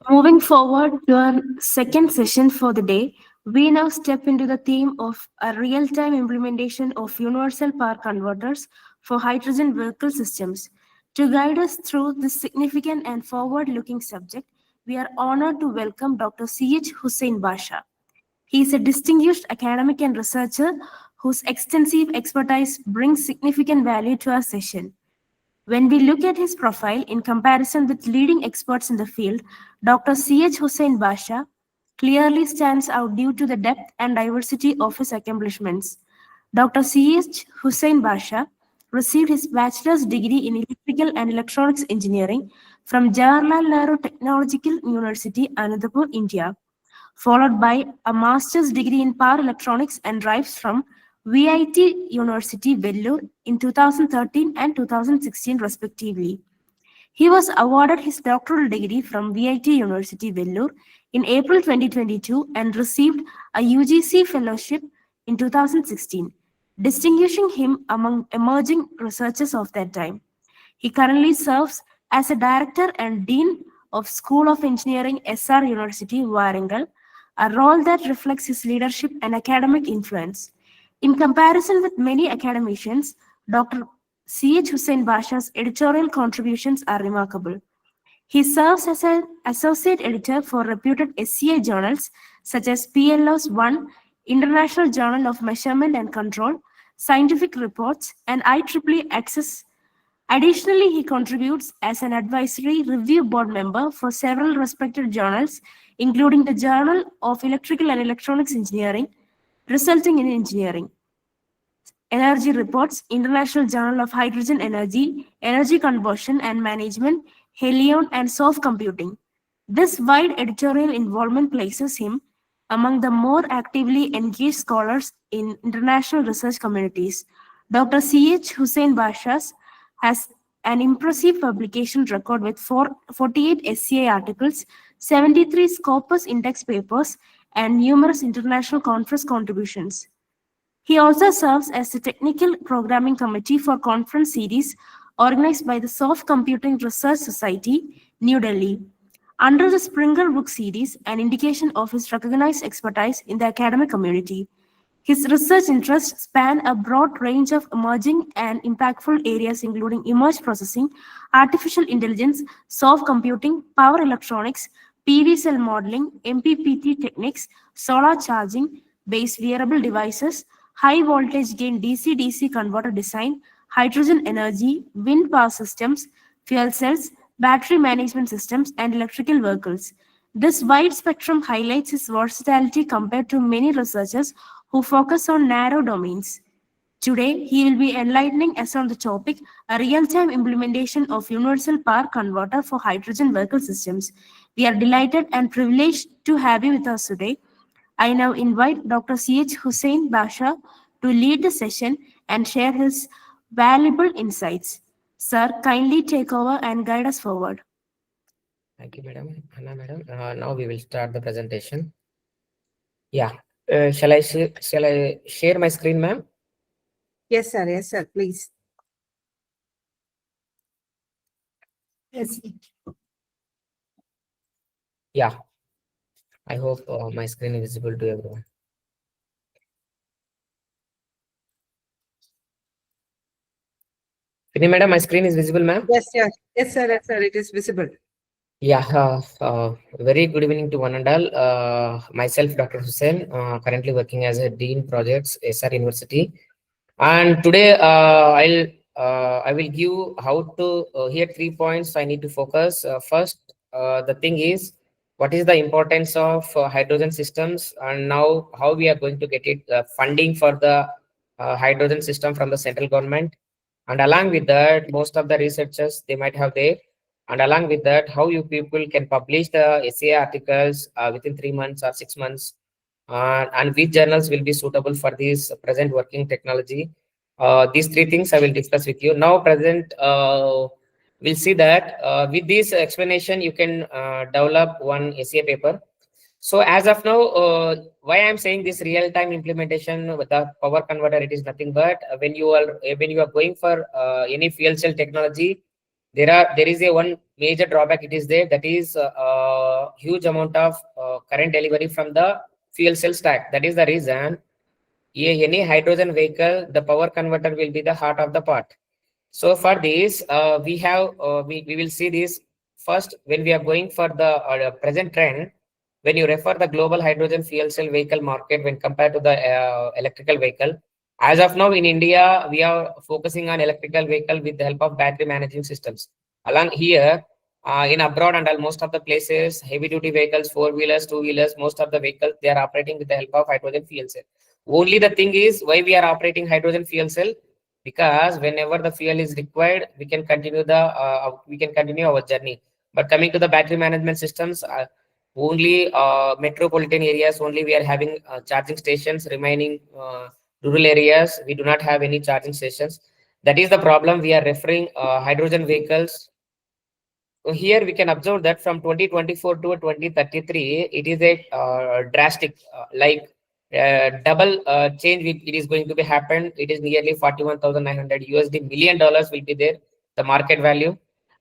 Moving forward to our second session for the day, we now step into the theme of a real time implementation of universal power converters for hydrogen vehicle systems. To guide us through this significant and forward looking subject, we are honored to welcome Dr. C.H. Hussain Basha. He is a distinguished academic and researcher whose extensive expertise brings significant value to our session. When we look at his profile in comparison with leading experts in the field, Dr. C.H. Hussain Basha clearly stands out due to the depth and diversity of his accomplishments. Dr. C.H. Hussain Basha received his bachelor's degree in electrical and electronics engineering from Jawaharlal Nehru Technological University, Anandapur, India, followed by a master's degree in power electronics and drives from VIT University, Vellore in 2013 and 2016, respectively. He was awarded his doctoral degree from VIT University, Vellore in April 2022 and received a UGC fellowship in 2016, distinguishing him among emerging researchers of that time. He currently serves as a director and dean of School of Engineering, SR University, Warangal, a role that reflects his leadership and academic influence. In comparison with many academicians, Dr. C.H. Hussain Basha's editorial contributions are remarkable. He serves as an associate editor for reputed SCI journals such as PLOS 1, International Journal of Measurement and Control, Scientific Reports, and IEEE Access. Additionally, he contributes as an advisory review board member for several respected journals, including the Journal of Electrical and Electronics Engineering, Resulting in Engineering, Energy Reports, International Journal of Hydrogen Energy, Energy Conversion and Management, Helion, and Soft Computing. This wide editorial involvement places him among the more actively engaged scholars in international research communities. Dr. C.H. Hussain Bashas has an impressive publication record with 48 SCI articles, 73 Scopus Index papers, and numerous international conference contributions. He also serves as the technical programming committee for conference series organized by the Soft Computing Research Society, New Delhi. Under the Springer Book series, an indication of his recognized expertise in the academic community. His research interests span a broad range of emerging and impactful areas including image processing, artificial intelligence, soft computing, power electronics, PV cell modeling, MPPT techniques, solar charging, based wearable devices, high voltage gain DC-DC converter design, hydrogen energy, wind power systems, fuel cells, battery management systems, and electrical vehicles. This wide spectrum highlights his versatility compared to many researchers who focus on narrow domains. Today, he will be enlightening us on the topic a real time implementation of universal power converter for hydrogen vehicle systems. We are delighted and privileged to have you with us today. I now invite Dr. C.H. Hussain Basha to lead the session and share his valuable insights. Sir, kindly take over and guide us forward. Thank you, madam. Anna, madam. Now we will start the presentation. Yeah. Shall I share my screen, ma'am? Yes, sir. Yes, sir. Please. Yes. Yeah. I hope my screen is visible to everyone. Any madam, my screen is visible, ma'am? Yes, sir. Yes, sir. Yes, sir. It is visible. Yeah. Very good evening to one and all. Myself, Dr. Hussain, currently working as a Dean Projects, SR University. And today I will give how to here 3 points I need to focus. First, the thing is what is the importance of hydrogen systems, and now how we are going to get it funding for the hydrogen system from the central government. And along with that, most of the researchers they might have there. And along with that, how you people can publish the essay articles within 3 months or 6 months, and which journals will be suitable for this present working technology. These three things I will discuss with you. Now present, we'll see that with this explanation, you can develop one essay paper. So as of now, why I'm saying this real-time implementation with the power converter, it is nothing but when you are going for any fuel cell technology, there is a one major drawback. It is there, that is huge amount of current delivery from the fuel cell stack. That is the reason any hydrogen vehicle, the power converter will be the heart of the part. So for this, we will see this first when we are going for the present trend. When you refer the global hydrogen fuel cell vehicle market when compared to the electrical vehicle, as of now in India, we are focusing on electrical vehicle with the help of battery managing systems. Along here, in abroad and most of the places, heavy duty vehicles, four wheelers, two wheelers, most of the vehicles they are operating with the help of hydrogen fuel cell. Only the thing is why we are operating hydrogen fuel cell, because whenever the fuel is required we can continue our journey. But coming to the battery management systems, only metropolitan areas only we are having charging stations. Remaining rural areas we do not have any charging stations. That is the problem. We are referring hydrogen vehicles. Here we can observe that from 2024 to 2033 it is a drastic double change it is going to be happened. It is nearly 41,900 USD million dollars will be there, the market value.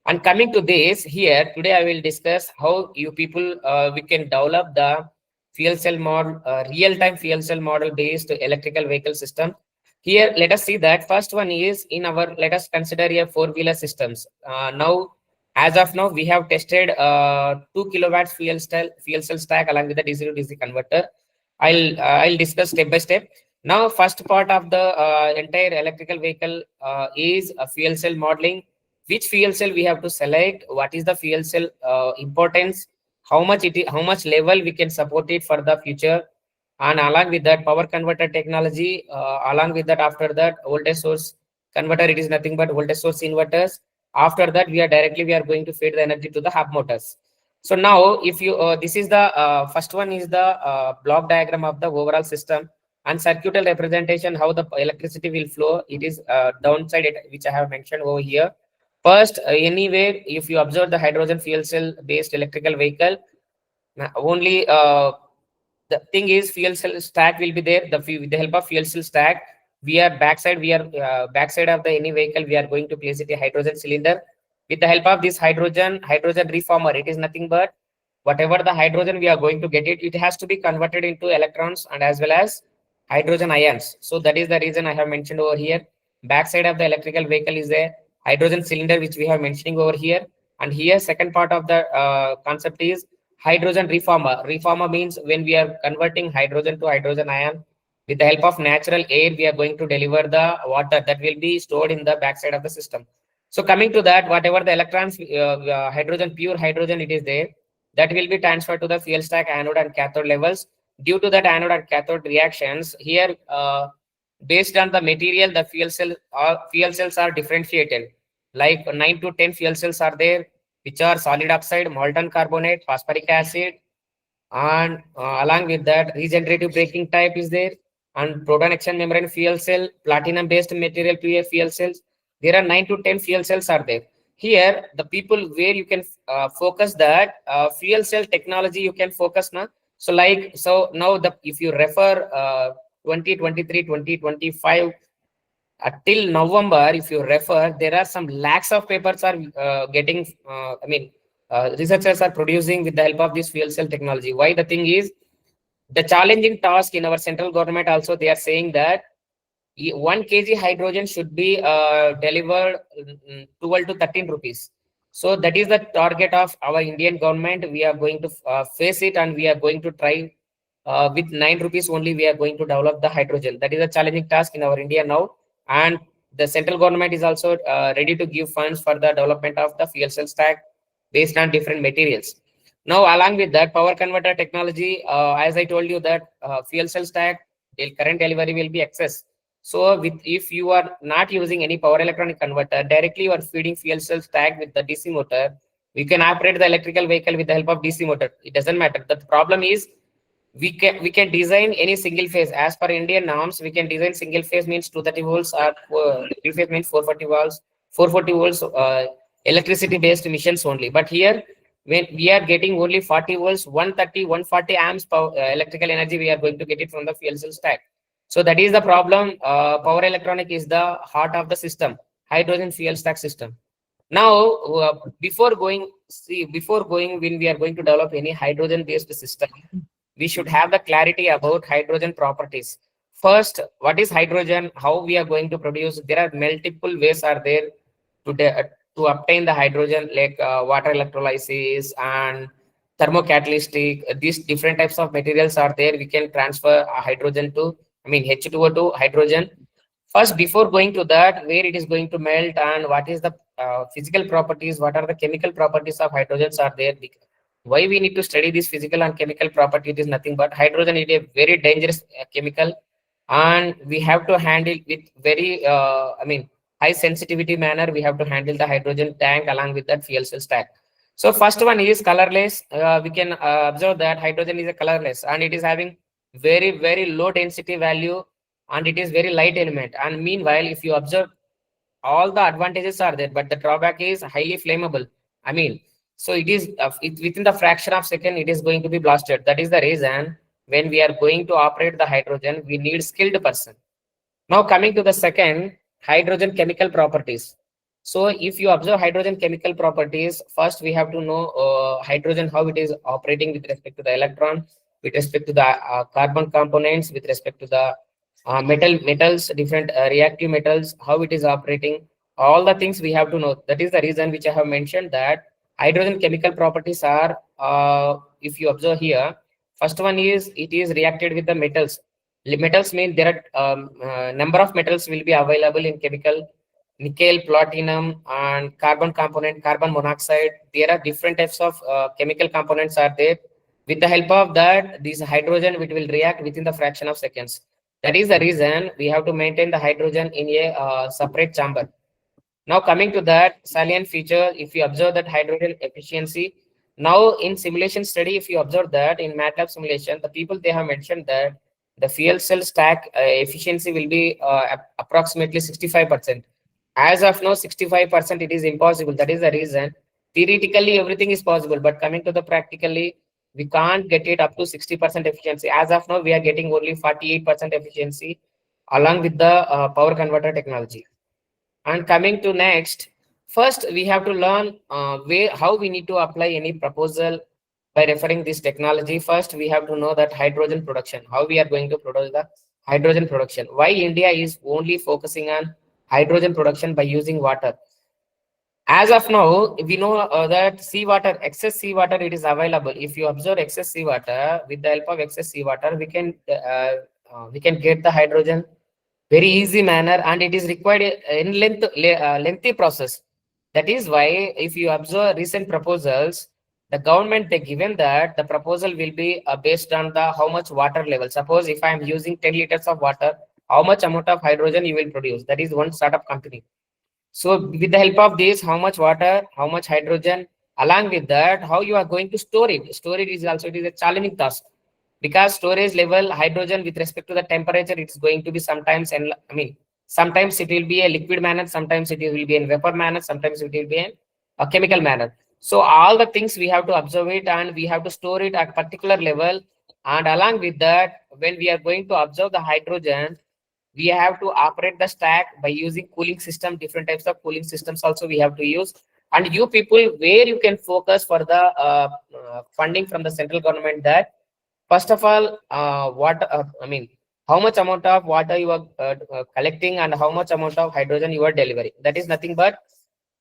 And coming to this, here today I will discuss how you people we can develop the fuel cell model, real-time fuel cell model based electrical vehicle system. Here let us see that first one is in our, let us consider a four-wheeler systems. Now as of now we have tested 2 kilowatts fuel cell stack along with the DC to DC converter. I'll discuss step by step. Now, first part of the entire electrical vehicle is a fuel cell modeling. Which fuel cell we have to select? What is the fuel cell importance? How much how much level we can support it for the future? And along with that, power converter technology. Along with that, after that, voltage source converter. It is nothing but voltage source inverters. After that, we are going to feed the energy to the hub motors. So now, if you this is the first one is the block diagram of the overall system and circuital representation how the electricity will flow. It is downside which I have mentioned over here. First, anywhere if you observe the hydrogen fuel cell based electrical vehicle, only the thing is fuel cell stack will be there. With the help of fuel cell stack, we are backside of the any vehicle we are going to place it a hydrogen cylinder. With the help of this hydrogen reformer, it is nothing but whatever the hydrogen we are going to get it has to be converted into electrons and as well as hydrogen ions. So that is the reason I have mentioned over here. Backside of the electrical vehicle is a hydrogen cylinder which we have mentioning over here. And here second part of the concept is hydrogen reformer. Reformer means when we are converting hydrogen to hydrogen ion, with the help of natural air we are going to deliver the water that will be stored in the backside of the system. So coming to that, whatever the electrons hydrogen, pure hydrogen it is there, that will be transferred to the fuel stack anode and cathode levels. Due to that anode and cathode reactions here, based on the material, the fuel cells are differentiated. Like 9 to 10 fuel cells are there, which are solid oxide, molten carbonate, phosphoric acid, and along with that regenerative braking type is there, and proton exchange membrane fuel cell, platinum based material fuel cells. There are 9 to 10 fuel cells are there. Here the people where you can focus that fuel cell technology you can focus now. So now the if you refer 2023 2025 till November, if you refer, there are some lakhs of papers are getting researchers are producing with the help of this fuel cell technology. Why? The thing is the challenging task in our central government also they are saying that 1 kg hydrogen should be delivered 12 to 13 rupees. So that is the target of our Indian government. We are going to face it and we are going to try with 9 rupees only we are going to develop the hydrogen. That is a challenging task in our India now. And the central government is also ready to give funds for the development of the fuel cell stack based on different materials. Now, along with that, power converter technology, as I told you that fuel cell stack, current delivery will be excess. So if you are not using any power electronic converter, directly you are feeding fuel cell stack with the DC motor, we can operate the electrical vehicle with the help of DC motor. It doesn't matter. The problem is we can design any single phase. As per Indian norms, we can design single phase means 230 volts or three phase means 440 volts electricity based emissions only. But here when we are getting only 40 volts, 130, 140 amps power, electrical energy, we are going to get it from the fuel cell stack. So that is the problem. Power electronic is the heart of the system, hydrogen fuel stack system. Now, before going, when we are going to develop any hydrogen-based system, we should have the clarity about hydrogen properties. First, what is hydrogen? How we are going to produce? There are multiple ways are there to to obtain the hydrogen, like water electrolysis and thermocatalytic. These different types of materials are there. We can transfer hydrogen to, I mean, H2O to hydrogen. First, before going to that, where it is going to melt and what is the physical properties, what are the chemical properties of hydrogens are there. Why we need to study this physical and chemical property? It is nothing but hydrogen is a very dangerous chemical, and we have to handle with very, I mean, high sensitivity manner. We have to handle the hydrogen tank along with that fuel cell stack. So first one is colorless. We can observe that hydrogen is a colorless and it is having very low density value, and it is very light element. And meanwhile, if you observe, all the advantages are there, but the drawback is highly flammable. I mean, so it is within the fraction of second it is going to be blasted. That is the reason when we are going to operate the hydrogen, we need skilled person. Now coming to the second, hydrogen chemical properties. So if you observe hydrogen chemical properties, first we have to know hydrogen, how it is operating with respect to the electron, with respect to the carbon components, with respect to the metals, different reactive metals, how it is operating. All the things we have to know. That is the reason which I have mentioned that hydrogen chemical properties are, if you observe here, first one is it is reacted with the metals. Metals mean there are number of metals will be available in chemical: nickel, platinum, and carbon component, carbon monoxide. There are different types of chemical components are there. With the help of that, this hydrogen it will react within the fraction of seconds. That is the reason we have to maintain the hydrogen in a separate chamber. Now coming to that salient feature, if you observe that hydrogen efficiency, now in simulation study, if you observe that in MATLAB simulation, the people they have mentioned that the fuel cell stack efficiency will be approximately 65%. As of now, 65% it is impossible. That is the reason. Theoretically, everything is possible, but coming to the practically, we can't get it up to 60% efficiency. As of now, we are getting only 48% efficiency along with the power converter technology. And coming to next, first we have to learn how we need to apply any proposal by referring this technology. First, we have to know that hydrogen production, how we are going to produce the hydrogen production. Why India is only focusing on hydrogen production by using water. As of now, we know that seawater, excess seawater, it is available. If you observe excess seawater, with the help of excess seawater, we can get the hydrogen very easy manner, and it is required in lengthy process. That is why if you observe recent proposals, the government they given that the proposal will be based on the how much water level. Suppose if I am using 10 liters of water, how much amount of hydrogen you will produce. That is one startup company. So with the help of this, how much water, how much hydrogen, along with that, how you are going to store it. Storage is also, it is a challenging task, because storage level hydrogen with respect to the temperature, it's going to be sometimes, and I mean, sometimes it will be a liquid manner, sometimes it will be in vapor manner, sometimes it will be in a chemical manner. So all the things we have to observe it, and we have to store it at a particular level. And along with that, when we are going to observe the hydrogen, we have to operate the stack by using cooling system. Different types of cooling systems also we have to use. And you people, where you can focus for the funding from the central government, that first of all, I mean, how much amount of water you are collecting and how much amount of hydrogen you are delivering. That is nothing but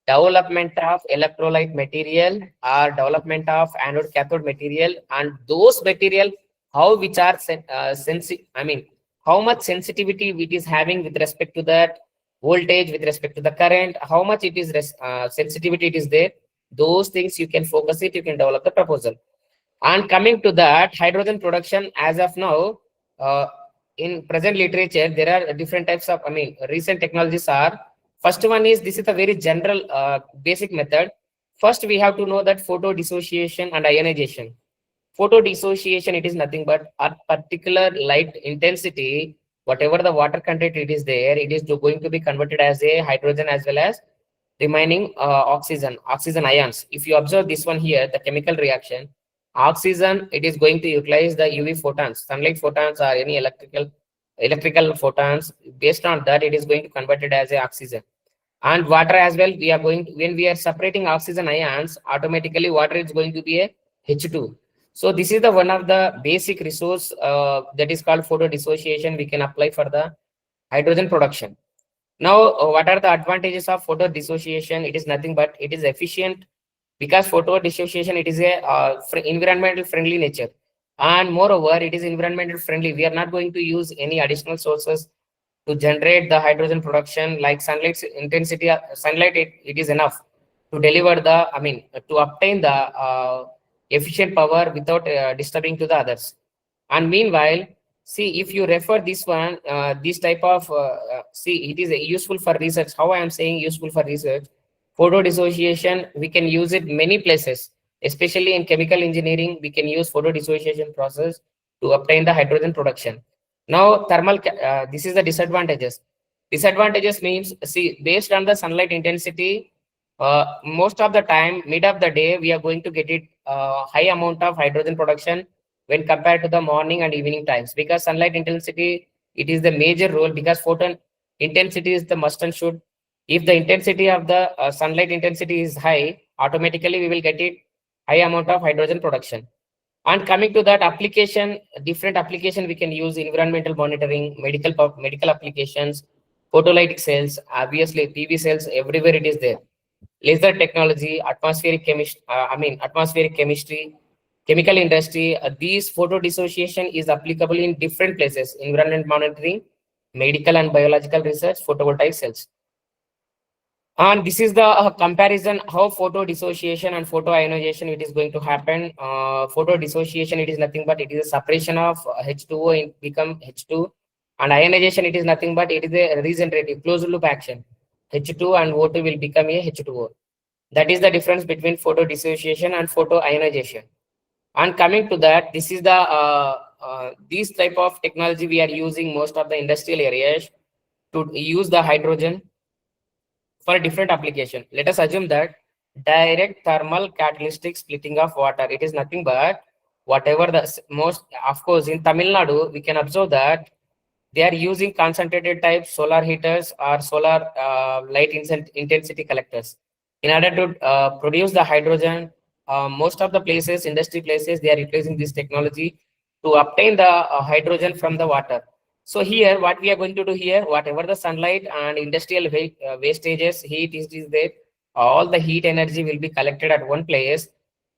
development of electrolyte material or development of anode cathode material, and those material how which are I mean, how much sensitivity it is having with respect to that voltage, with respect to the current, how much it is sensitivity it is there. Those things you can focus it, you can develop the proposal. And coming to that hydrogen production, as of now, uh, in present literature, there are different types of, I mean, recent technologies are. First one is, this is a very general basic method. First, we have to know that photo dissociation and ionization. Photo dissociation, it is nothing but a particular light intensity, whatever the water content it is there, it is going to be converted as a hydrogen as well as remaining oxygen ions. If you observe this one here, the chemical reaction, oxygen, it is going to utilize the UV photons, sunlight photons, or any electrical photons. Based on that, it is going to convert it as a oxygen. And water as well, we are going to, when we are separating oxygen ions, automatically water is going to be a H2. So this is the one of the basic resource that is called photo dissociation we can apply for the hydrogen production. Now, what are the advantages of photo dissociation? It is nothing but it is efficient, because photo dissociation, it is a environmental friendly nature, and moreover it is environmental friendly. We are not going to use any additional sources to generate the hydrogen production, like sunlight intensity. Sunlight, it is enough to deliver the, to obtain the efficient power without disturbing to the others. And meanwhile, see, if you refer this one, this type of see, it is useful for research. How I am saying useful for research? Photo dissociation, we can use it many places, especially in chemical engineering. We can use photo dissociation process to obtain the hydrogen production. Now, this is the disadvantages. Disadvantages means, see, based on the sunlight intensity, most of the time, mid of the day, we are going to get it high amount of hydrogen production when compared to the morning and evening times, because sunlight intensity, it is the major role, because photon intensity is the must and should. If the intensity of the sunlight intensity is high, automatically we will get it high amount of hydrogen production. And coming to that application, different application we can use: environmental monitoring, medical applications, photolytic cells, obviously PV cells, everywhere it is there. Laser technology, atmospheric chemistry, chemical industry. These photo dissociation is applicable in different places: environment monitoring, medical and biological research, photovoltaic cells. And this is the comparison how photo dissociation and photo ionization it is going to happen. Photo dissociation, it is nothing but it is a separation of H2O in become H2, and ionization, it is nothing but it is a regenerative closed loop action. H2 and O2 will become a H2O. That is the difference between photo dissociation and photo ionization. And coming to that, this is the these type of technology we are using most of the industrial areas to use the hydrogen for a different application. Let us assume that direct thermal catalytic splitting of water, it is nothing but whatever the most, of course, in Tamil Nadu, we can observe that they are using concentrated type solar heaters or solar light intensity collectors in order to produce the hydrogen. Most of the places, industry places, they are utilizing this technology to obtain the hydrogen from the water. So here, what we are going to do here, whatever the sunlight and industrial wastages, heat is there, all the heat energy will be collected at one place.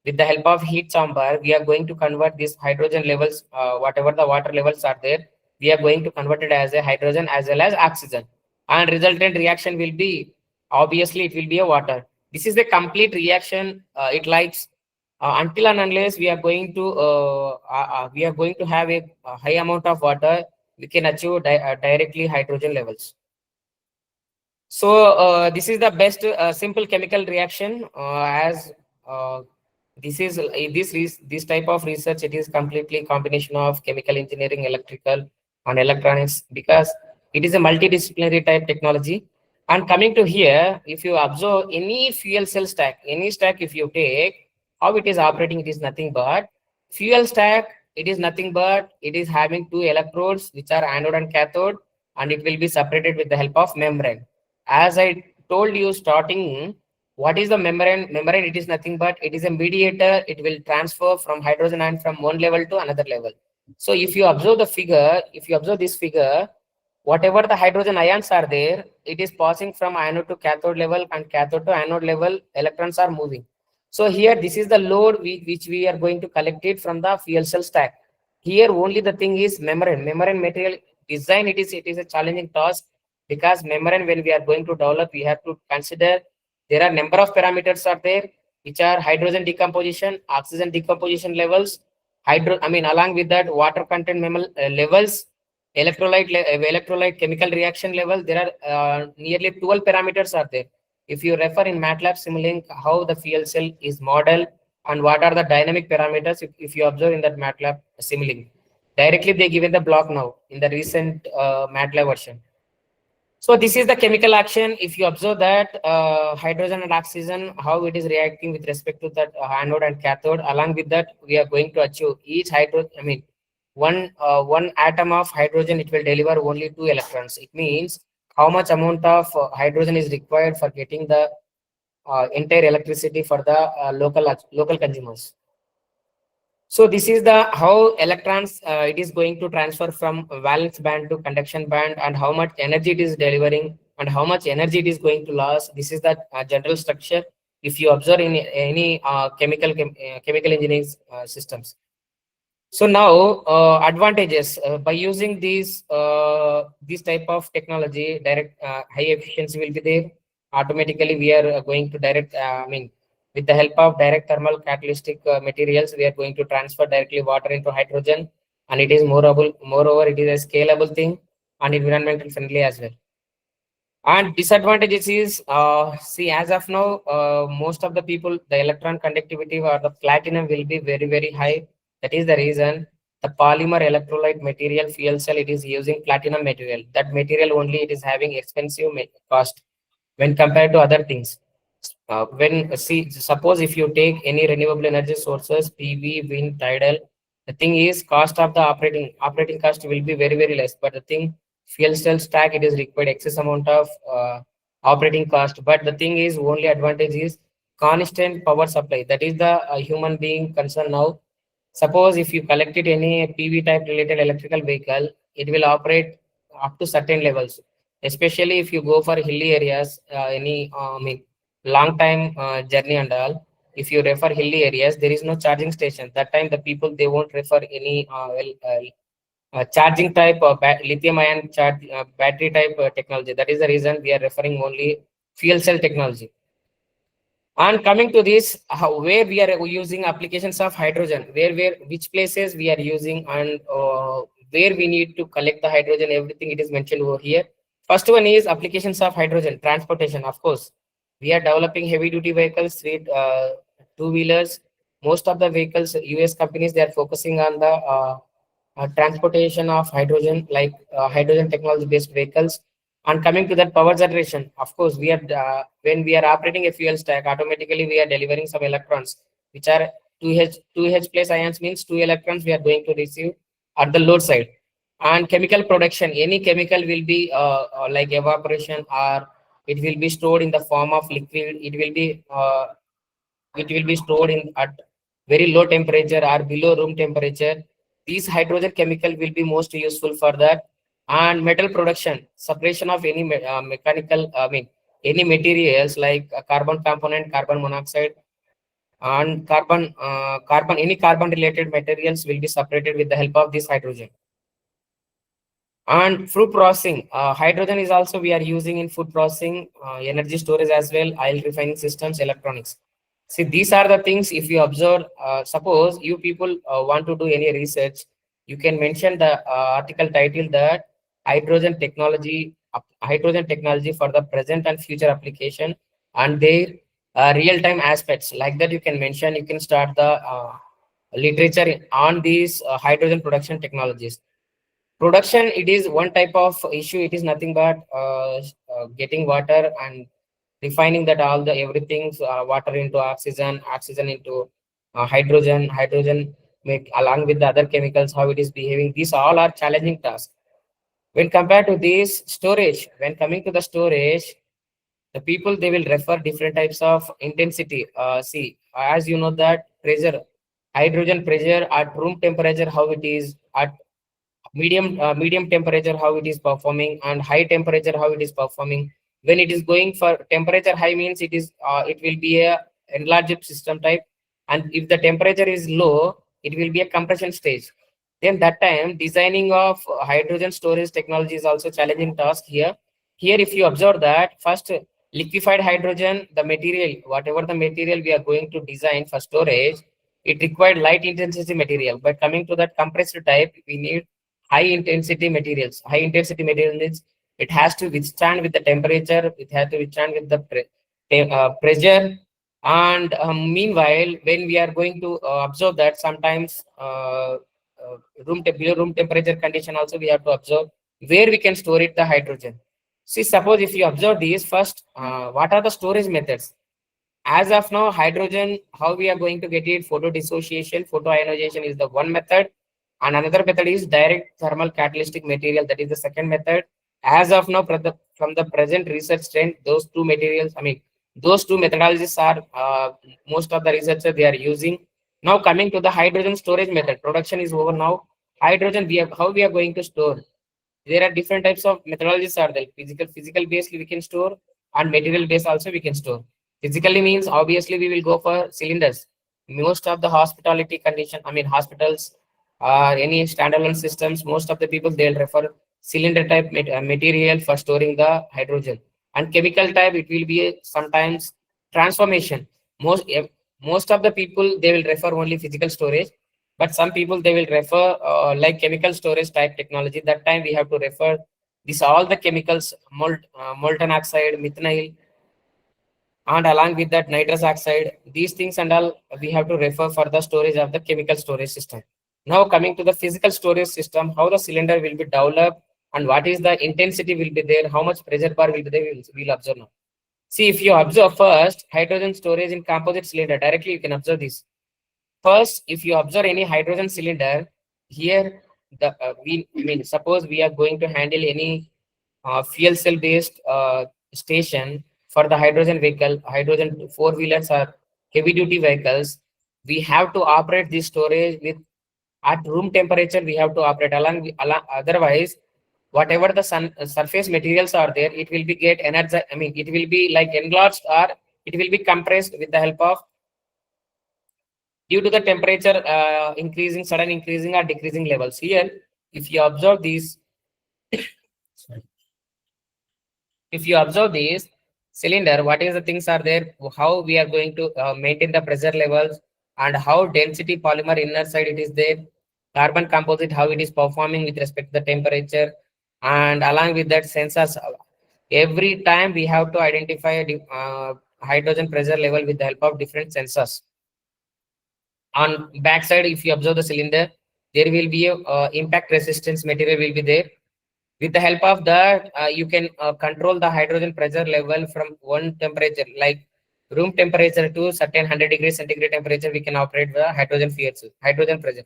With the help of heat chamber, we are going to convert these hydrogen levels, whatever the water levels are there, we are going to convert it as a hydrogen as well as oxygen. And resultant reaction will be, obviously, it will be a water. This is the complete reaction. It likes until and unless we are going to have a high amount of water, we can achieve directly hydrogen levels. So this is the best simple chemical reaction. As this is this type of research, it is completely combination of chemical engineering, electrical, and electronics, because it is a multidisciplinary type technology. And coming to here, if you observe any fuel cell stack, any stack, if you take how it is operating, it is nothing but fuel stack. It is nothing but it is having two electrodes, which are anode and cathode, and it will be separated with the help of membrane. As I told you starting, what is the membrane? Membrane, it is nothing but it is a mediator. It will transfer from hydrogen ion from one level to another level. So if you observe the figure, if you observe this figure, whatever the hydrogen ions are there, it is passing from anode to cathode level, and cathode to anode level, electrons are moving. So here, this is the load which we are going to collect it from the fuel cell stack. Here only the thing is membrane. Membrane material design, it is a challenging task, because membrane, when we are going to develop, we have to consider there are number of parameters are there, which are hydrogen decomposition, oxygen decomposition levels, along with that water content levels, electrolyte chemical reaction level. There are nearly 12 parameters are there. If you refer in MATLAB Simulink how the fuel cell is modeled and what are the dynamic parameters, if you observe in that MATLAB Simulink, directly they given the block now in the recent MATLAB version. So this is the chemical action. If you observe that hydrogen and oxygen, how it is reacting with respect to that anode and cathode. Along with that, we are going to achieve each one atom of hydrogen, it will deliver only 2 electrons. It means how much amount of hydrogen is required for getting the entire electricity for the local consumers. So this is the how electrons it is going to transfer from valence band to conduction band, and how much energy it is delivering and how much energy it is going to lose. This is the general structure. If you observe in any chemical engineering systems. So now advantages by using these type of technology, direct high efficiency will be there. Automatically, we are going to direct. With the help of direct thermal catalytic materials, we are going to transfer directly water into hydrogen, and it is moreover, it is a scalable thing and environmental friendly as well. And disadvantages is, see, as of now, most of the people, the electron conductivity or the platinum will be very, very high. That is the reason the polymer electrolyte material fuel cell, it is using platinum material. That material only it is having expensive cost when compared to other things. When see, suppose if you take any renewable energy sources, PV, wind, tidal, the thing is cost of the operating cost will be very, very less. But the thing, fuel cell stack, it is required excess amount of operating cost. But the thing is, only advantage is constant power supply. That is the human being concern now. Suppose if you collected any PV type related electrical vehicle, it will operate up to certain levels. Especially if you go for hilly areas, any long time journey and all. If you refer hilly areas, there is no charging station. That time the people they won't refer any charging type or lithium ion charge battery type technology. That is the reason we are referring only fuel cell technology. And coming to this, where we are using applications of hydrogen, which places we are using, and where we need to collect the hydrogen, everything it is mentioned over here. First one is applications of hydrogen transportation. Of course, we are developing heavy duty vehicles, two-wheelers. Most of the vehicles, US companies, they are focusing on the transportation of hydrogen, like hydrogen technology based vehicles. And coming to that, power generation, of course, we are when we are operating a fuel stack, automatically we are delivering some electrons, which are 2H plus ions, means 2 electrons we are going to receive at the load side. And chemical production, any chemical will be like evaporation, or it will be stored in the form of liquid. It will be stored in at very low temperature or below room temperature. These hydrogen chemical will be most useful for that. And metal production, separation of any mechanical, any materials like carbon component, carbon monoxide, and any carbon related materials will be separated with the help of this hydrogen. And food processing, hydrogen is also we are using in food processing, energy storage as well, oil refining systems, electronics. See, these are the things. If you observe, suppose you people want to do any research, you can mention the article title that hydrogen technology for the present and future application, and their real-time aspects. Like that, you can mention. You can start the literature on these hydrogen production technologies. Production, it is one type of issue. It is nothing but getting water and refining that all the everything, water into oxygen, oxygen into hydrogen make along with the other chemicals, how it is behaving. These all are challenging tasks. When compared to this storage, when coming to the storage, the people they will refer different types of intensity. See, as you know that pressure, hydrogen pressure at room temperature, how it is at medium temperature, how it is performing, and high temperature, how it is performing. When it is going for temperature high, means it will be a enlarged system type, and if the temperature is low, it will be a compression stage. Then that time designing of hydrogen storage technology is also challenging task here. If you observe that, first liquefied hydrogen, the material, whatever the material we are going to design for storage, it required light intensity material. But coming to that compressed type, we need high intensity materials. High intensity material means it has to withstand with the temperature, it has to withstand with the pressure. And meanwhile, when we are going to observe that, sometimes below room temperature condition also we have to observe where we can store it the hydrogen. See, suppose if you observe these first, what are the storage methods? As of now, hydrogen, how we are going to get it? Photo dissociation, photoionization is the one method, and another method is direct thermal catalytic material. That is the second method. As of now, from the present research trend, those two materials, I mean, those two methodologies are most of the researchers they are using. Now coming to the hydrogen storage method, production is over now. Hydrogen, we have how we are going to store. There are different types of methodologies are there. Physical based we can store, and material based also we can store. Physically means obviously we will go for cylinders. Most of the hospitality condition, I mean hospitals, any standalone systems, most of the people they'll refer cylinder type material for storing the hydrogen. And chemical type it will be sometimes transformation. Most of the people they will refer only physical storage, but some people they will refer like chemical storage type technology. That time we have to refer this all the chemicals, molten oxide, methanol, and along with that nitrous oxide, these things and all we have to refer for the storage of the chemical storage system. Now coming to the physical storage system, how the cylinder will be developed and what is the intensity will be there, how much pressure bar will be there, we'll observe now. See, if you observe first hydrogen storage in composite cylinder, directly you can observe this. First, if you observe any hydrogen cylinder, here I mean, suppose we are going to handle any fuel cell based station for the hydrogen vehicle, hydrogen four wheelers or heavy duty vehicles, we have to operate this storage with at room temperature. We have to operate otherwise, whatever the surface materials are there, it will be get energy. I mean, it will be like enlarged or it will be compressed with the help of due to the temperature increasing, sudden increasing or decreasing levels. Here, if you observe these, if you observe this cylinder, what is the things are there, how we are going to maintain the pressure levels, and how density polymer inner side it is there, carbon composite, how it is performing with respect to the temperature, and along with that sensors. Every time we have to identify hydrogen pressure level with the help of different sensors. On backside, if you observe the cylinder, there will be a impact resistance material will be there. With the help of that, you can control the hydrogen pressure level from one temperature, like room temperature to certain 100 degrees centigrade temperature. We can operate the hydrogen fuel cell, hydrogen pressure.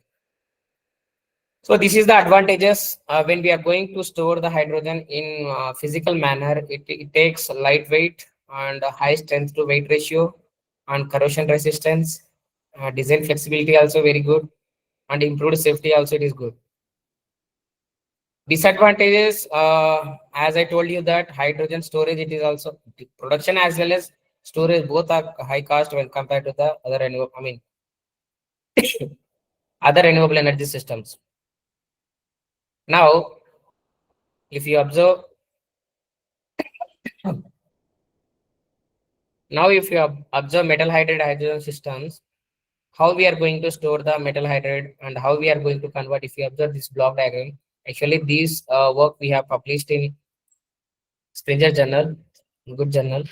So this is the advantages when we are going to store the hydrogen in physical manner. It takes lightweight and a high strength to weight ratio and corrosion resistance. Design flexibility also very good, and improved safety also it is good. Disadvantages, as I told you that hydrogen storage, it is also production as well as storage, both are high cost when compared to the other renewable, I mean, other renewable energy systems. Now, if you observe, now if you observe metal hydride hydrogen systems, how we are going to store the metal hydride and how we are going to convert. If you observe this block diagram, actually this work we have published in Springer journal, good journal.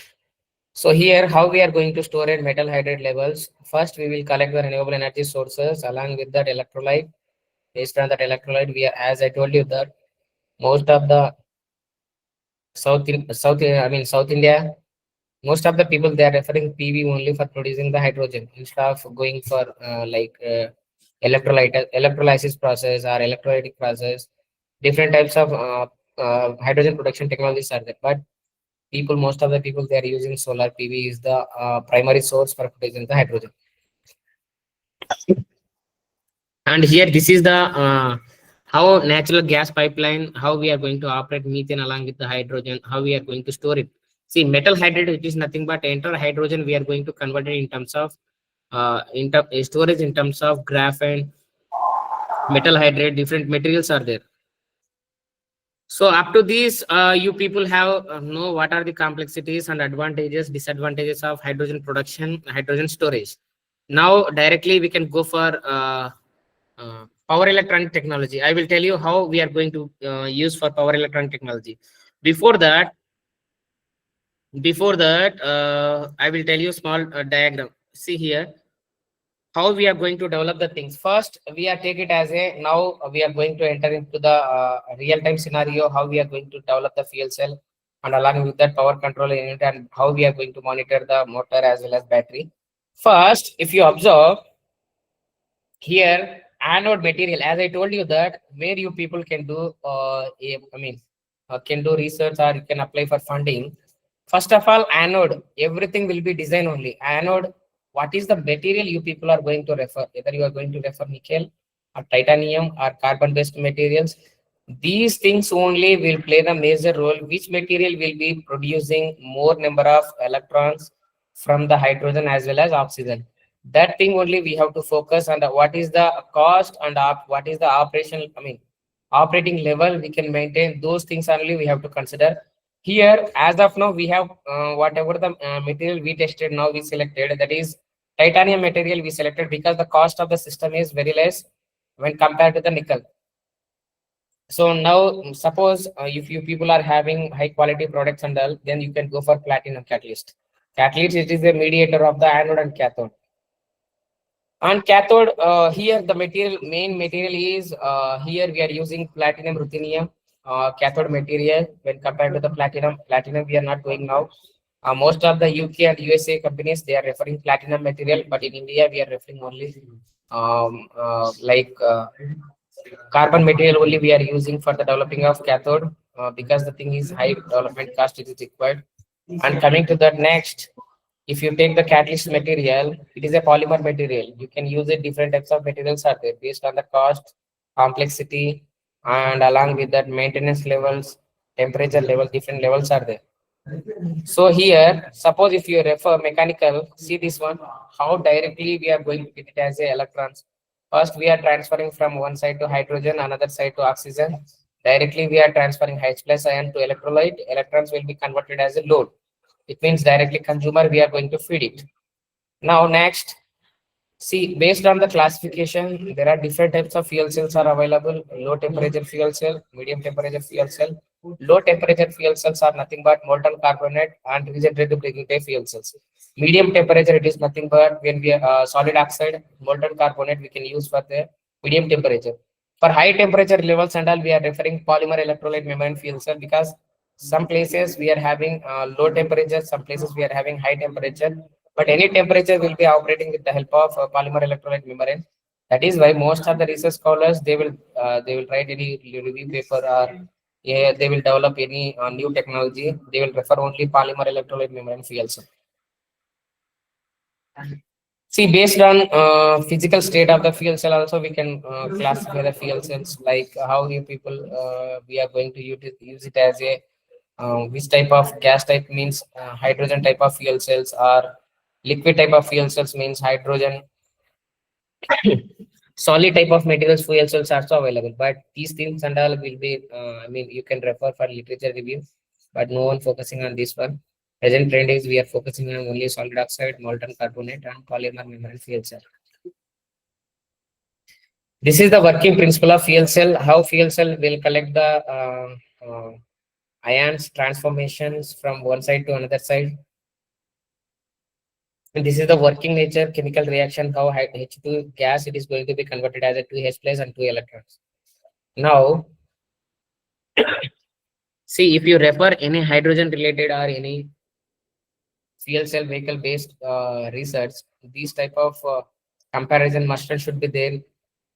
So here, how we are going to store at metal hydride levels. First, we will collect the renewable energy sources along with that electrolyte. Based on that electrolyte, we are, as I told you that most of the South India, most of the people they are referring PV only for producing the hydrogen instead of going for electrolysis process or electrolytic process. Different types of hydrogen production technologies are there, but most of the people they are using solar PV is the primary source for producing the hydrogen. And here this is the how natural gas pipeline, how we are going to operate methane along with the hydrogen, how we are going to store it. See, metal hydride, it is nothing but entire hydrogen we are going to convert it in terms of storage in terms of graphene, metal hydride, different materials are there. So up to this, you people have know what are the complexities and advantages, disadvantages of hydrogen production, hydrogen storage. Now directly we can go for power electronic technology. I will tell you how we are going to use for power electronic technology. Before that, I will tell you small diagram. See here how we are going to develop the things. First, we are take it as a now we are going to enter into the real time scenario. How we are going to develop the fuel cell, and along with that power control unit, and how we are going to monitor the motor as well as battery. First, if you observe here, anode material, as I told you that where you people can do I mean can do research or you can apply for funding. First of all, anode, everything will be design only. Anode, what is the material you people are going to refer? Either you are going to refer nickel or titanium or carbon-based materials. These things only will play the major role. Which material will be producing more number of electrons from the hydrogen as well as oxygen? That thing only we have to focus on. What is the cost and what is the operational, operating level we can maintain. Those things only we have to consider. Here, as of now, we have whatever the material we tested now we selected, that is titanium material we selected because the cost of the system is very less when compared to the nickel. So now suppose if you people are having high quality products and all, then you can go for platinum catalyst. Catalyst, it is a mediator of the anode and cathode. On cathode, here the main material is, here we are using platinum ruthenium cathode material when compared to the platinum. Platinum we are not going now. Most of the UK and USA companies, they are referring platinum material, but in India we are referring only like carbon material only we are using for the developing of cathode, because the thing is high development cost it is required. And coming to that next, if you take the catalyst material, it is a polymer material. You can use it, different types of materials are there based on the cost, complexity, and along with that maintenance levels, temperature level, different levels are there. So here, suppose if you refer mechanical, see this one, how directly we are going to get it as a electrons. First, we are transferring from one side to hydrogen, another side to oxygen. Directly, we are transferring H plus ion to electrolyte. Electrons will be converted as a load. It means directly consumer, we are going to feed it. Now, next, see, based on the classification, there are different types of fuel cells are available. Low temperature fuel cell, medium temperature fuel cell. Low temperature fuel cells are nothing but molten carbonate and regenerative braking type fuel cells. Medium temperature, it is nothing but when we solid oxide, molten carbonate we can use for the medium temperature. For high temperature levels and all, we are referring polymer electrolyte membrane fuel cell, because some places we are having low temperature, some places we are having high temperature, but any temperature will be operating with the help of polymer electrolyte membrane. That is why most of the research scholars, they will write any review paper, or yeah, they will develop any new technology. They will refer only polymer electrolyte membrane fuel cell. See, based on physical state of the fuel cell, also we can classify the fuel cells, like how you people we are going to use it as a which type of gas type means hydrogen type of fuel cells, or liquid type of fuel cells means hydrogen. Solid type of materials fuel cells are also available, but these things and all will be you can refer for literature review, but no one focusing on this one. Present trend is we are focusing on only solid oxide, molten carbonate, and polymer membrane fuel cell. This is the working principle of fuel cell. How fuel cell will collect the ions transformations from one side to another side. And this is the working nature chemical reaction, how H2 gas it is going to be converted as a 2H plus and 2 electrons. Now, see, if you refer any hydrogen related or any fuel cell vehicle based research, these type of comparison must and should be there.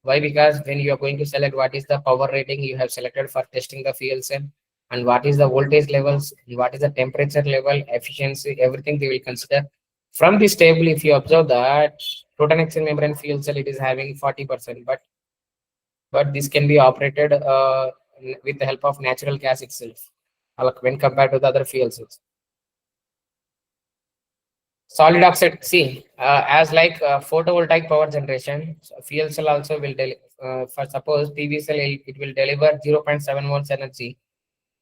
Why? Because when you are going to select what is the power rating you have selected for testing the fuel cell, and what is the voltage levels, what is the temperature level, efficiency, everything they will consider. From this table, if you observe that proton exchange membrane fuel cell, it is having 40%, but this can be operated with the help of natural gas itself, like when compared to the other fuel cells. Solid oxide, see, as like photovoltaic power generation, so fuel cell also will for suppose PV cell, it will deliver 0.7 volts energy,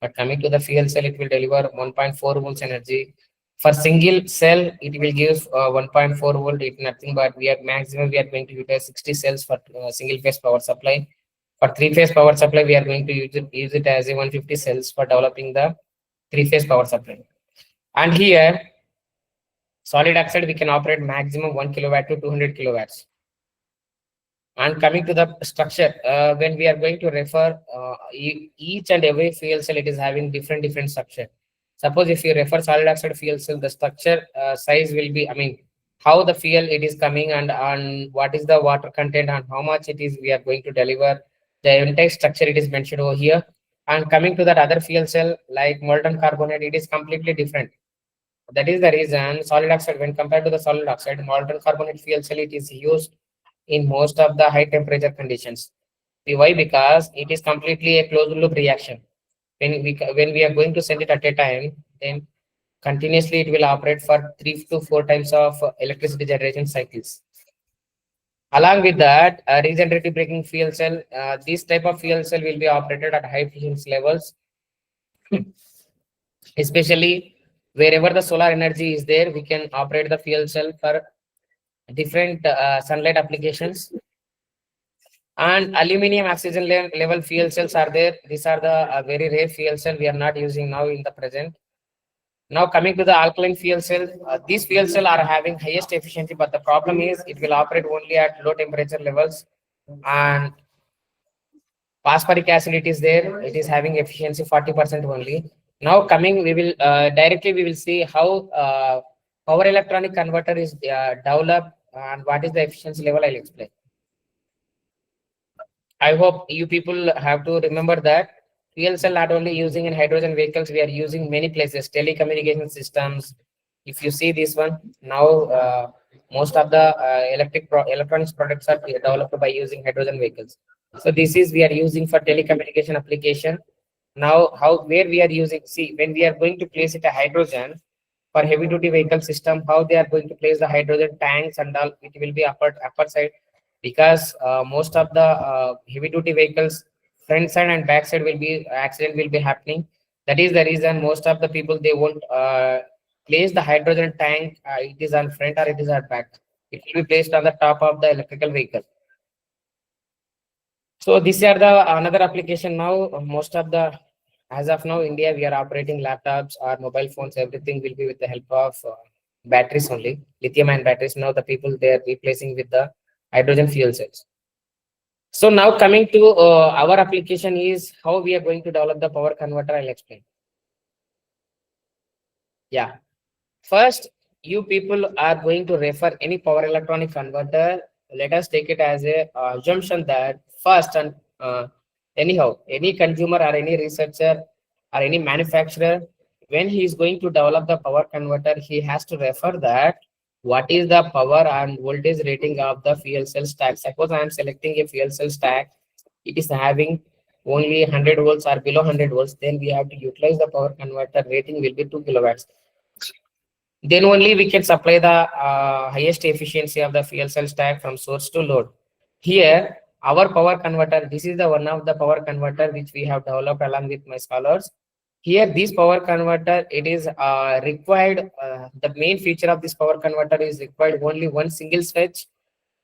but coming to the fuel cell, it will deliver 1.4 volts energy. For single cell, it will give 1.4 volt. It nothing but we are maximum we are going to utilize 60 cells for single phase power supply. For three phase power supply, we are going to use it as a 150 cells for developing the three phase power supply. And here, solid oxide we can operate maximum 1 kilowatt to 200 kilowatts. And coming to the structure, when we are going to refer each and every fuel cell, it is having different structure. Suppose if you refer solid oxide fuel cell, the structure size will be, how the fuel it is coming, and what is the water content and how much it is we are going to deliver. The entire structure it is mentioned over here. And coming to that other fuel cell like molten carbonate, it is completely different. That is the reason solid oxide, when compared to the solid oxide, molten carbonate fuel cell, it is used in most of the high temperature conditions. Why? Because it is completely a closed loop reaction. When we are going to send it at a time, then continuously it will operate for 3 to 4 times of electricity generation cycles. Along with that, a regenerative braking fuel cell, this type of fuel cell will be operated at high efficiency levels, especially wherever the solar energy is there, we can operate the fuel cell for different sunlight applications. And aluminum oxygen level fuel cells are there. These are the very rare fuel cell we are not using now in the present. Now coming to the alkaline fuel cell, these fuel cell are having highest efficiency, but the problem is it will operate only at low temperature levels. And phosphoric acid, it is there, it is having efficiency 40% only. Now coming, we will directly we will see how power electronic converter is developed and what is the efficiency level. I'll explain. I hope you people have to remember that fuel cell not only using in hydrogen vehicles, we are using many places, telecommunication systems. If you see this one, now most of the electronics products are developed by using hydrogen vehicles. So this is we are using for telecommunication application. Now, where we are using, see, when we are going to place it a hydrogen for heavy duty vehicle system, how they are going to place the hydrogen tanks and all, it will be upper side, because most of the heavy duty vehicles front side and back side will be accident will be happening. That is the reason most of the people they won't place the hydrogen tank, it is on front or it is at back, it will be placed on the top of the electrical vehicle. So these are the another application. Now most of the, as of now India, we are operating laptops or mobile phones, everything will be with the help of batteries only, lithium ion batteries. Now the people they are replacing with the hydrogen fuel cells. So now coming to our application is how we are going to develop the power converter. I'll explain. Yeah. First, you people are going to refer any power electronic converter. Let us take it as a assumption that first and anyhow, any consumer or any researcher or any manufacturer, when he is going to develop the power converter, he has to refer that what is the power and voltage rating of the fuel cell stack. Suppose I am selecting a fuel cell stack, it is having only 100 volts or below 100 volts, then we have to utilize the power converter rating will be 2 kilowatts. Then only we can supply the highest efficiency of the fuel cell stack from source to load. Here, our power converter, this is the one of the power converter which we have developed along with my scholars. Here, this power converter, it is required, the main feature of this power converter is required only one single switch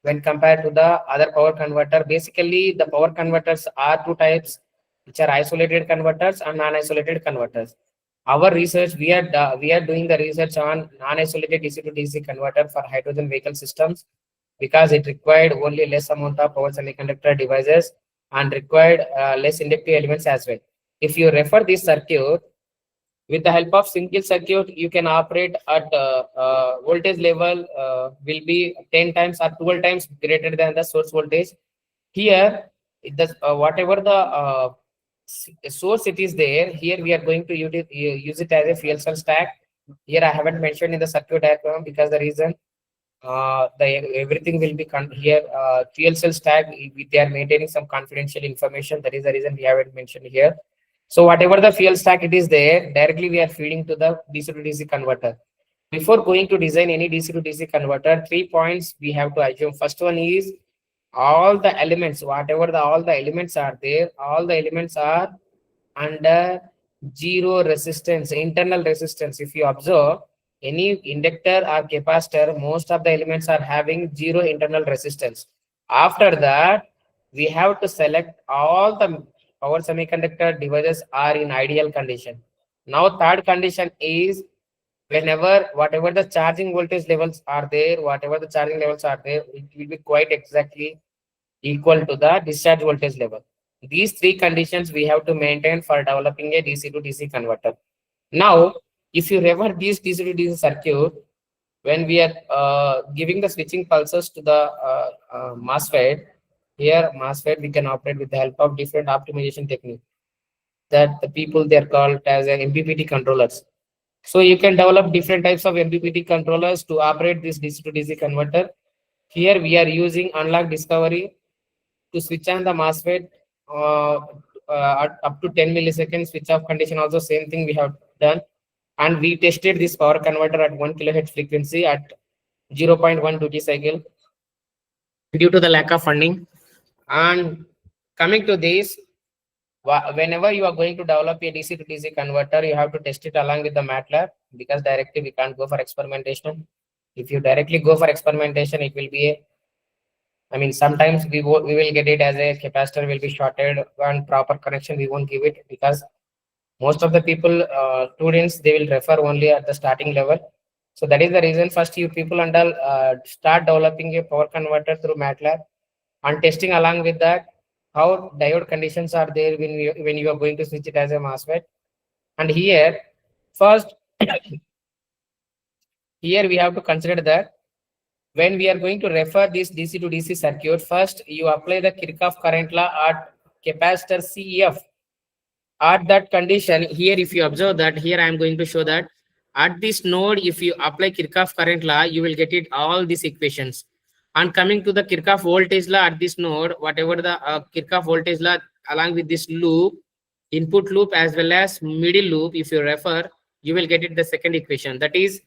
when compared to the other power converter. Basically, the power converters are two types, which are isolated converters and non-isolated converters. Our research, we are doing the research on non-isolated DC to DC converter for hydrogen vehicle systems, because it required only less amount of power semiconductor devices and required less inductive elements as well. If you refer this circuit, with the help of single circuit, you can operate at voltage level will be 10 times or 12 times greater than the source voltage. Here, it does, whatever the source it is there, here we are going to use it as a fuel cell stack. Here I haven't mentioned in the circuit diagram because the reason everything will be here fuel cell stack, they are maintaining some confidential information. That is the reason we haven't mentioned here. So whatever the fuel stack it is there, directly we are feeding to the DC to DC converter. Before going to design any DC to DC converter, 3 points we have to assume. First one is all the elements, whatever all the elements are there, all the elements are under zero resistance, internal resistance. If you observe any inductor or capacitor, most of the elements are having zero internal resistance. After that, we have to select all the power semiconductor devices are in ideal condition. Now third condition is whenever whatever the charging voltage levels are there, whatever the charging levels are there, it will be quite exactly equal to the discharge voltage level. These three conditions we have to maintain for developing a DC to DC converter. Now, if you refer this DC to DC circuit, when we are giving the switching pulses to the MOSFET, here MOSFET we can operate with the help of different optimization technique. that the people they are called as a MPPT controllers. So you can develop different types of MPPT controllers to operate this DC to DC converter. Here we are using unlock discovery to switch on the MOSFET uh, up to 10 milliseconds. Switch off condition also same thing we have done. And we tested this power converter at 1 kilohertz frequency at 0.1 duty cycle due to the lack of funding. And coming to this, whenever you are going to develop a DC to DC converter, you have to test it along with the MATLAB, because directly we can't go for experimentation. If you directly go for experimentation, it will be a, I mean, sometimes we will get it as a capacitor will be shorted and proper connection we won't give it, because most of the people, students, they will refer only at the starting level. So that is the reason first you people and all start developing a power converter through MATLAB and testing along with that how diode conditions are there when you are going to switch it as a MOSFET. And here first here we have to consider that when we are going to refer this DC to DC circuit, first you apply the Kirchhoff current law at capacitor CEF. At that condition, here if you observe that, here I am going to show that at this node, if you apply Kirchhoff current law, you will get it all these equations. And coming to the Kirchhoff voltage law at this node, whatever the Kirchhoff voltage law along with this loop, input loop as well as middle loop, if you refer, you will get it the second equation. That is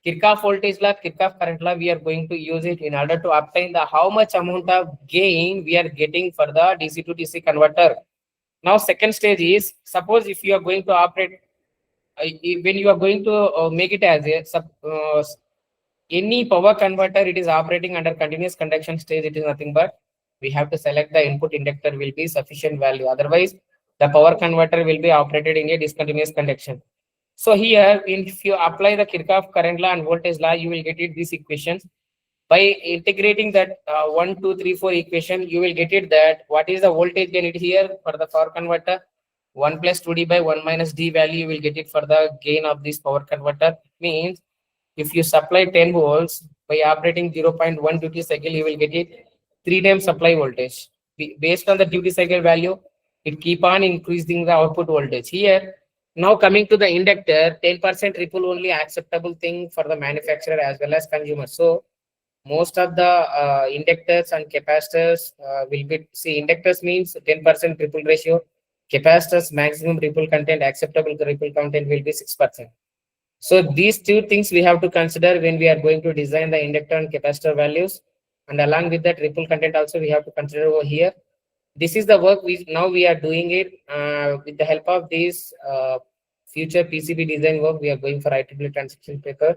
Kirchhoff voltage law, Kirchhoff current law. We are going to use it in order to obtain the how much amount of gain we are getting for the DC to DC converter. Now, second stage is, suppose if you are going to operate, when you are going to make it as a any power converter, it is operating under continuous conduction stage. It is nothing but we have to select the input inductor will be sufficient value. Otherwise, the power converter will be operated in a discontinuous conduction. So here, if you apply the Kirchhoff current law and voltage law, you will get it these equations. By integrating that 1, 2, 3, 4 equation, you will get it that what is the voltage gain it here for the power converter. 1 plus 2d by 1 minus d value, you will get it for the gain of this power converter. Means if you supply 10 volts by operating 0.1 duty cycle, you will get it 3 times supply voltage. Based on the duty cycle value, it keep on increasing the output voltage. Here, now coming to the inductor, 10% ripple only acceptable thing for the manufacturer as well as consumer. So most of the inductors and capacitors will be, see, inductors means 10% ripple ratio, capacitors maximum ripple content, acceptable ripple content will be 6%. So these two things we have to consider when we are going to design the inductor and capacitor values, and along with that ripple content also we have to consider over here. This is the work we are doing it with the help of this future PCB design work. We are going for IEEE transaction paper.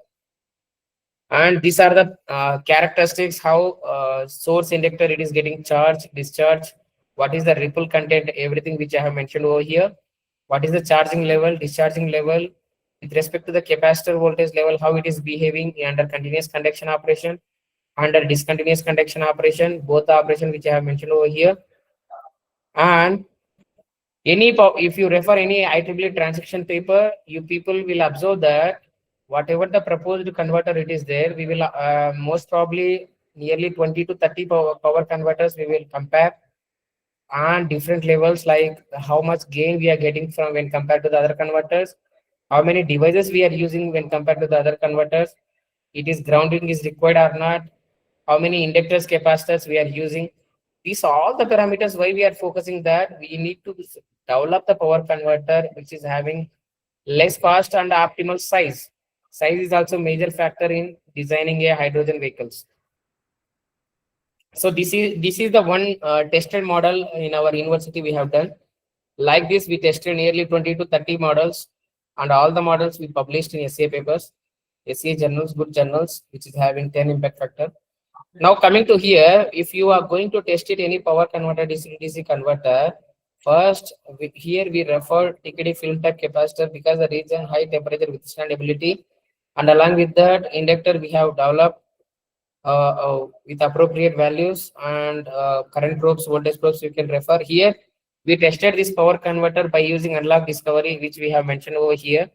And these are the characteristics, how source inductor it is getting charged, discharge, what is the ripple content, everything which I have mentioned over here. What is the charging level, discharging level, with respect to the capacitor voltage level, how it is behaving under continuous conduction operation, under discontinuous conduction operation, both the operation which I have mentioned over here. And if you refer any IEEE transaction paper, you people will observe that whatever the proposed converter it is there, we will most probably nearly 20 to 30 power converters we will compare on different levels, like how much gain we are getting from when compared to the other converters, how many devices we are using when compared to the other converters, it is grounding is required or not, how many inductors, capacitors we are using. These are all the parameters why we are focusing that we need to develop the power converter which is having less cost and optimal size. Size is also major factor in designing a hydrogen vehicles. So this is the one tested model in our university we have done. Like this, we tested nearly 20 to 30 models, and all the models we published in SCA papers, SCA journals, good journals, which is having 10 impact factor. Now coming to here, if you are going to test it any power converter, DC to DC converter, first here we refer TKD film type capacitor because the region high temperature withstandability, and along with that inductor we have developed with appropriate values, and current probes, voltage probes you can refer here. We tested this power converter by using unlock discovery, which we have mentioned over here,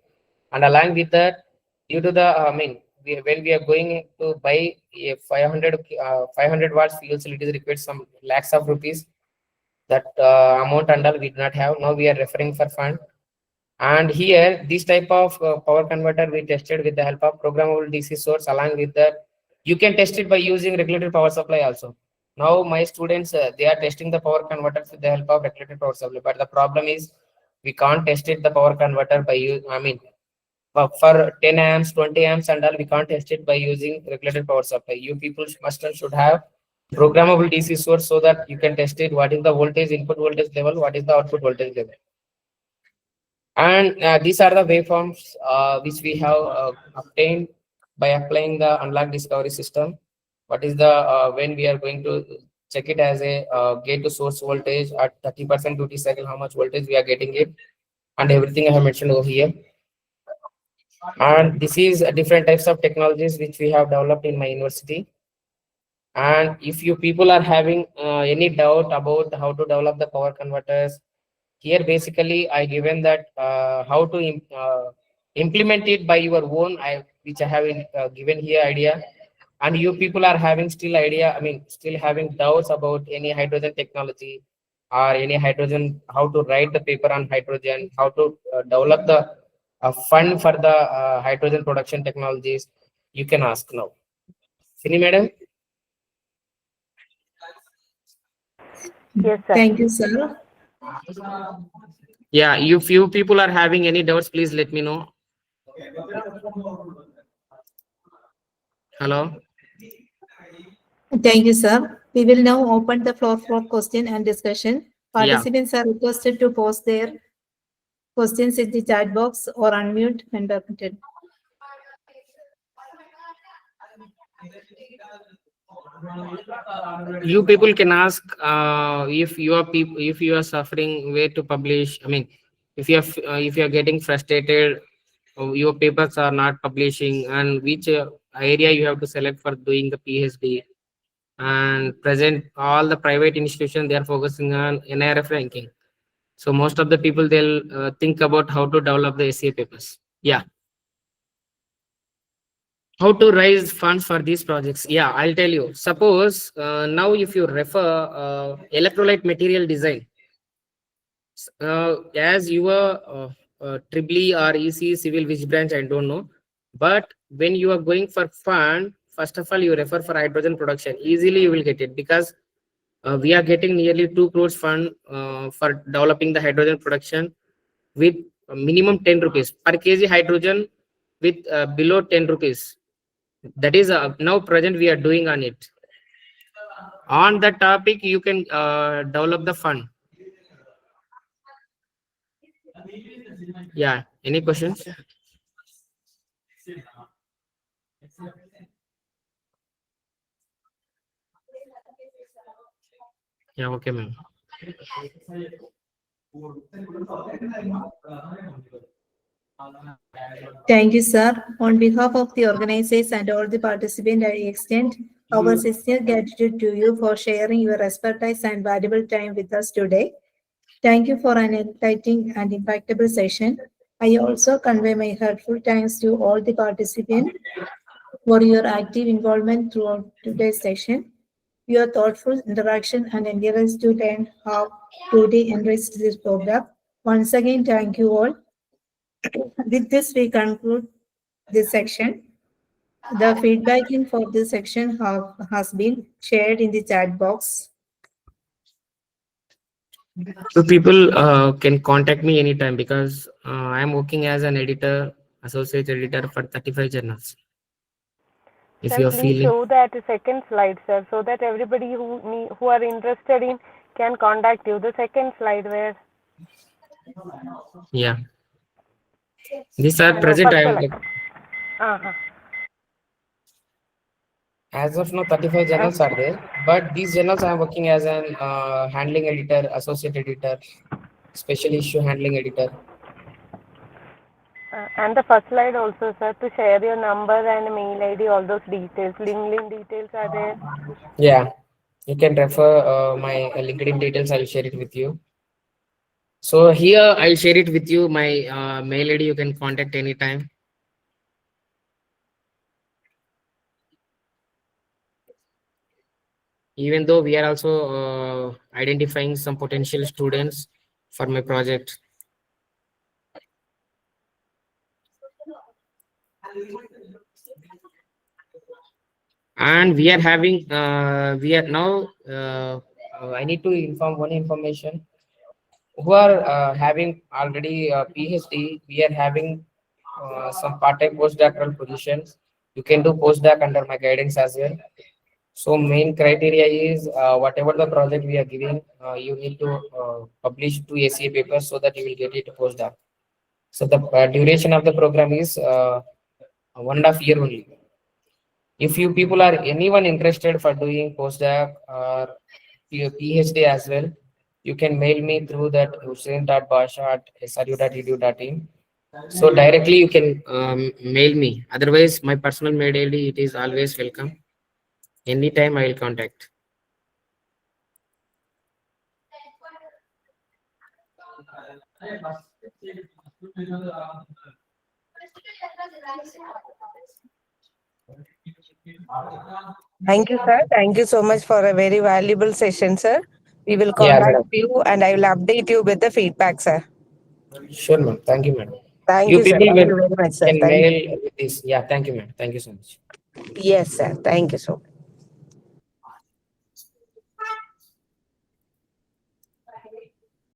and along with that, due to the when we are going to buy a 500 watts fuel cell, it is required some lakhs of rupees. That amount and all we do not have. Now we are referring for fund. And here, this type of power converter we tested with the help of programmable DC source. Along with that, you can test it by using regulated power supply also. Now my students, they are testing the power converters with the help of regulated power supply. But the problem is we can't test it the power converter by use. I mean, for 10 amps, 20 amps and all, we can't test it by using regulated power supply. You people must and should have programmable DC source so that you can test it. What is the voltage input voltage level? What is the output voltage level? And these are the waveforms which we have obtained by applying the unlock discovery system. What is the when we are going to check it as a gate to source voltage at 30% duty cycle, how much voltage we are getting it, and everything I have mentioned over here. And this is different types of technologies which we have developed in my university. And if you people are having any doubt about how to develop the power converters, here basically I given that how to implement it by your own, which I have given here idea. And you people are having still idea, I mean still having doubts about any hydrogen technology or any hydrogen, how to write the paper on hydrogen, how to develop the fund for the hydrogen production technologies, you can ask now. Sini madam? Yes, sir. Thank you, sir. Yeah, if you people are having any doubts, please let me know. Hello. Thank you, sir. We will now open the floor for question and discussion. Yeah. Participants are requested to post their questions in the chat box or unmute when permitted. You people can ask if you are people, if you are suffering where to publish. I mean, if you are getting frustrated, your papers are not publishing, and which area you have to select for doing the PhD. And present all the private institutions, they are focusing on NIRF ranking. So most of the people, they'll think about how to develop the SCA papers. Yeah. How to raise funds for these projects? Yeah, I'll tell you. Suppose now if you refer electrolyte material design, as you are triple E or EC civil, which branch I don't know, but when you are going for fund, first of all you refer for hydrogen production, easily you will get it, because we are getting nearly 2 crores fund for developing the hydrogen production with minimum 10 rupees per kg hydrogen, with below 10 rupees. That is now present we are doing on it. On that topic you can develop the fund. Yeah, any questions? Yeah, okay ma'am. Thank you, sir. On behalf of the organizers and all the participants, I extend our sincere gratitude to you for sharing your expertise and valuable time with us today. Thank you for an enlightening and impactful session. I also convey my heartful thanks to all the participants for your active involvement throughout today's session. Your thoughtful interaction and endurance to learn how today enriched this program. Once again, thank you all. With this, we conclude this section. The feedbacking for this section has been shared in the chat box. So people can contact me anytime, because I am working as an editor, associate editor for 35 journals. If you Sir, are please feeling, show that second slide, sir, so that everybody who are interested in can contact you. The second slide where yeah, these are present. I am like, uh-huh. as of now 35 journals are there, but these journals I am working as an handling editor, associate editor, special issue handling editor. And the first slide also, sir, to share your number and mail ID, all those details. LinkedIn details are there. Yeah, you can refer my LinkedIn details. I'll share it with you. So here I'll share it with you. My mail ID, you can contact anytime. even though we are also identifying some potential students for my project. And we are having we are now I need to inform one information. Who are having already PhD, we are having some part-time postdoctoral positions. You can do postdoc under my guidance as well. So main criteria is whatever the project we are giving, you need to publish 2 ACA papers so that you will get it postdoc. So the duration of the program is 1.5 year only. If you people are anyone interested for doing postdoc or PhD as well, you can mail me through that hussain.basha@sru.edu.in. So directly you can mail me. Otherwise, my personal mail ID, it is always welcome. Anytime I will contact. Thank you, sir. Thank you so much for a very valuable session, sir. We will Yeah, contact madam. you and I will update you with the feedback, sir. Sure, ma'am. Thank you, madam. Thank You you, sir. people Thank you very much, sir. can Thank mail with this. Yeah, thank you, ma'am. Thank you so much. Yes, sir. Thank you so much.